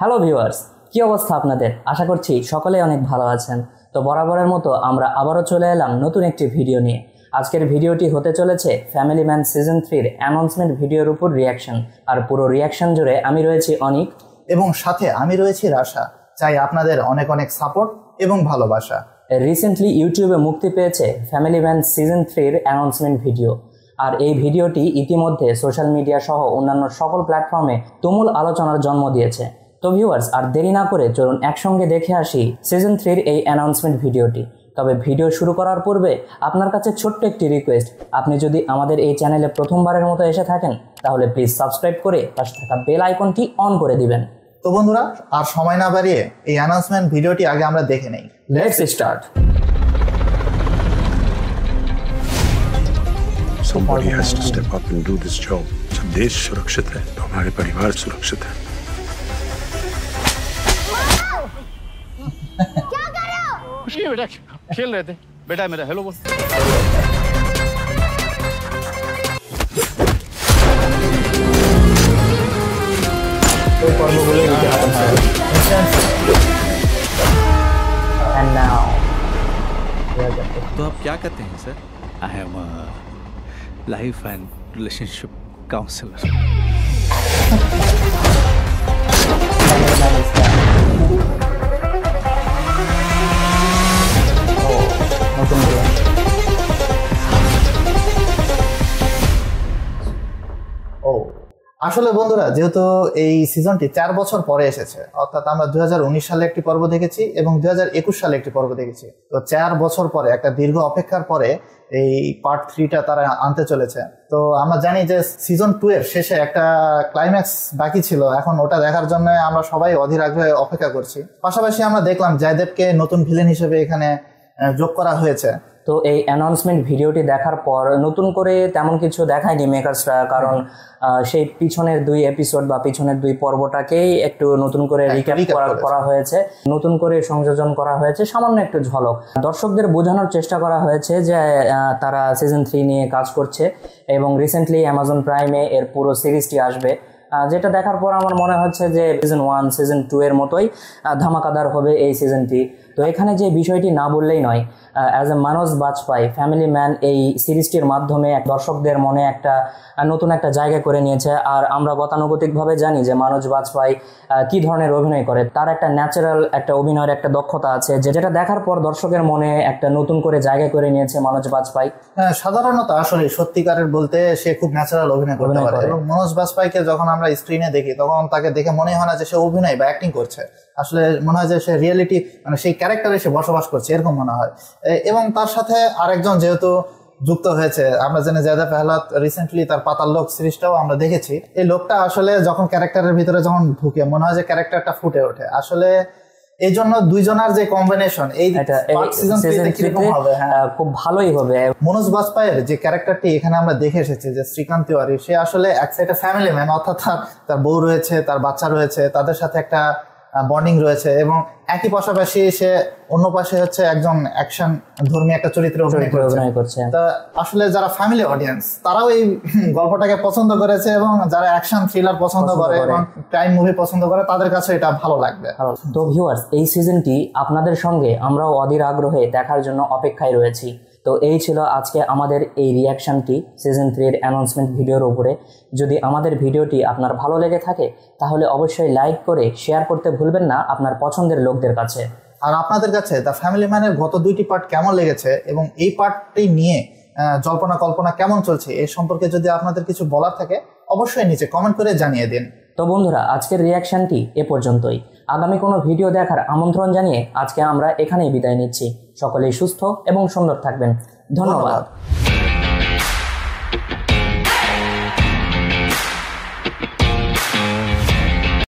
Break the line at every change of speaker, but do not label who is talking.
Hello viewers, কি অবস্থা আপনাদের? আশা করছি সকলেই অনেক ভালো আছেন। তো বরাবরের মতো আমরা আবারও চলে এলাম নতুন একটি ভিডিও নিয়ে। আজকের ভিডিওটি হতে চলেছে ফ্যামিলি ম্যান সিজন 3-র অ্যানাউন্সমেন্ট ভিডিওর উপর রিয়াকশন। আর পুরো রিয়াকশন জুড়ে আমি রয়েছি অনিক
এবং সাথে আমি রয়েছি রাশা। চাই আপনাদের অনেক অনেক সাপোর্ট এবং ভালোবাসা।
রিসেন্টলি ইউটিউবে মুক্তি পেয়েছে ফ্যামিলি ম্যান সিজন 3-র অ্যানাউন্সমেন্ট ভিডিও। আর এই ভিডিওটি ইতিমধ্যে সোশ্যাল মিডিয়া সহ অন্যান্য সকল প্ল্যাটফর্মে তুমুল আলোচনার জন্ম দিয়েছে। তো ভিউয়ার্স, আর দেরি না করে চলুন একসঙ্গে দেখে আসি সিজন 3-র এই অ্যানাউন্সমেন্ট ভিডিওটি। তবে ভিডিও শুরু করার পূর্বে আপনার কাছে ছোট্ট একটি রিকোয়েস্ট, আপনি যদি আমাদের এই চ্যানেলে প্রথমবারের মতো এসে থাকেন তাহলে প্লিজ সাবস্ক্রাইব করে পাশে থাকা বেল আইকনটি অন করে দিবেন।
তো বন্ধুরা, আর সময় না বাড়িয়ে এই অ্যানাউন্সমেন্ট ভিডিওটি আগে আমরা দেখে নেই।
Let's start.
Somebody has to step up and do this job. जब देश सुरक्षित है तो हमारे परिवार सुरक्षित है।
क्या कर रहे हो?
कुछ नहीं बेटा, खेल रहे थे। बेटा मेरा हेलो बोल।
And now
तो आप क्या करते हैं sir? I am life and relationship counsellor.
আসলে বন্ধুরা, যেহেতু এই সিজনটি 4 বছর পরে এসেছে, অর্থাৎ আমরা 2019 সালে একটি পর্ব দেখেছি এবং 2021 সালে একটি পর্ব দেখেছি। তো 4 বছর পরে, একটা দীর্ঘ অপেক্ষার পরে এই পার্ট 3টা তারা আনতে চলেছে। তো আমরা জানি যে সিজন 2 এর শেষে একটা ক্লাইম্যাক্স বাকি ছিল, এখন ওটা দেখার জন্য আমরা সবাই অধীর আগ্রহে অপেক্ষা করছি। পাশাপাশি আমরা দেখলাম জয়দেবকে নতুন ভিলেন হিসেবে এখানে যোগ করা হয়েছে।
তো এই অ্যানাউন্সমেন্ট ভিডিওটি দেখার পর নতুন করে তেমন কিছু দেখায়নি মেকার্সরা, কারণ সেই পিছনের 2 এপিসোড বা পিছনের 2 পর্বটাকেই একটু নতুন করে রিক্যাপ করা হয়েছে, নতুন করে সংযোজন করা হয়েছে, সামান্য একটু ঝলক। দর্শকদের বোঝানোর চেষ্টা করা হয়েছে যে তারা সিজন 3 নিয়ে কাজ করছে এবং রিসেন্টলি অ্যামাজন প্রাইমে এর পুরো সিরিজটি আসবে, যেটা দেখার পর আমার মনে হচ্ছে যে সিজন 1 সিজন 2 এর মতোই ধামাকাদার হবে এই সিজনটি। তো এখানে যে বিষয়টি না বললেই নয়, as a Manas Bajpai family man এই সিরিজটির মাধ্যমে দর্শকদের মনে একটা নতুন একটা জায়গা করে নিয়েছে। আর আমরা গতানুগতিকভাবে জানি যে মানস বাজপাই কি ধরনের অভিনয় করে, তার একটা ন্যাচারাল একটা অভিনয়ের একটা দক্ষতা আছে, যেটা দেখার পর দর্শকের মনে একটা নতুন করে জায়গা করে নিয়েছে মানস বাজপাই।
সাধারণত আসলে সত্যিকারের বলতে সে খুব ন্যাচারাল অভিনয় করতে পারে এবং মানস বাজপাইকে যখন আমরা স্ক্রিনে দেখি তখন তাকে দেখে মনে হয় না যে সে অভিনয় বা অ্যাক্টিং করছে, আসলে মনে হয় যে সে রিয়েলিটি মানে সেই ক্যারেক্টারে সে বসবাস করছে, এরকম মনে হয়। এবং তার সাথে আরেকজন যেহেতু যুক্ত হয়েছে, আমরা জানি জয়দেব পেহলাত রিসেন্টলি তার পাতাল লোক সিরিজটাও আমরা দেখেছি। এই লোকটা আসলে যখন ক্যারেক্টারের ভিতরে যখন ঢুকে মনে হয় যে ক্যারেক্টারটা ফুটে ওঠে। আসলে এই জন্য দুইজনের যে কম্বিনেশন এই সিজন 3 কিরকম হবে,
খুব ভালোই হবে।
মনোজ বাজপাইয়ের যে ক্যারেক্টারটি এখানে আমরা দেখে এসেছি, যে শ্রীকান্ত তিওয়ারি, সে আসলে এক সাইডে ফ্যামিলি ম্যান, অর্থাৎ তার বউ রয়েছে, তার বাচ্চা রয়েছে, তাদের সাথে একটা বন্ডিং রয়েছে এবং একই পাশাপাশি সে অন্য পাশে হচ্ছে একজন অ্যাকশন ধর্মী একটা চরিত্রে অভিনয় করছে। তা আসলে যারা ফ্যামিলি অডিয়েন্স তারাও এই গল্পটাকে পছন্দ করেছে এবং যারা অ্যাকশন থ্রিলার পছন্দ করে এবং ক্রাইম মুভি পছন্দ করে তাদের কাছে এটা ভালো লাগবে।
তো ভিউয়ার্স, এই সিজনটি আপনাদের সঙ্গে আমরাও অধীর আগ্রহে দেখার জন্য অপেক্ষায় রয়েছি। তো এই ছিল আজকে আমাদের এই রিয়াকশনটি সিজন 3-এর অ্যানাউন্সমেন্ট ভিডিওর উপরে। যদি আমাদের ভিডিওটি আপনার ভালো লেগে থাকে তাহলে অবশ্যই লাইক করে শেয়ার করতে ভুলবেন না আপনার পছন্দের লোকদের কাছে।
আর আপনাদের কাছে দ্য ফ্যামিলি ম্যানের গত 2টি পার্ট কেমন লেগেছে এবং এই পার্টটি নিয়ে জল্পনা কল্পনা কেমন চলছে এ সম্পর্কে যদি আপনাদের কিছু বলার থাকে অবশ্যই নিচে কমেন্ট করে জানিয়ে দিন।
তো বন্ধুরা, আজকের রিয়াকশনটি এ পর্যন্তই। আগামী কোনো ভিডিও দেখার আমন্ত্রণ জানিয়ে আজকে আমরা এখানেই বিদায় নিচ্ছি। সকলেই সুস্থ এবং সুন্দর থাকবেন। ধন্যবাদ।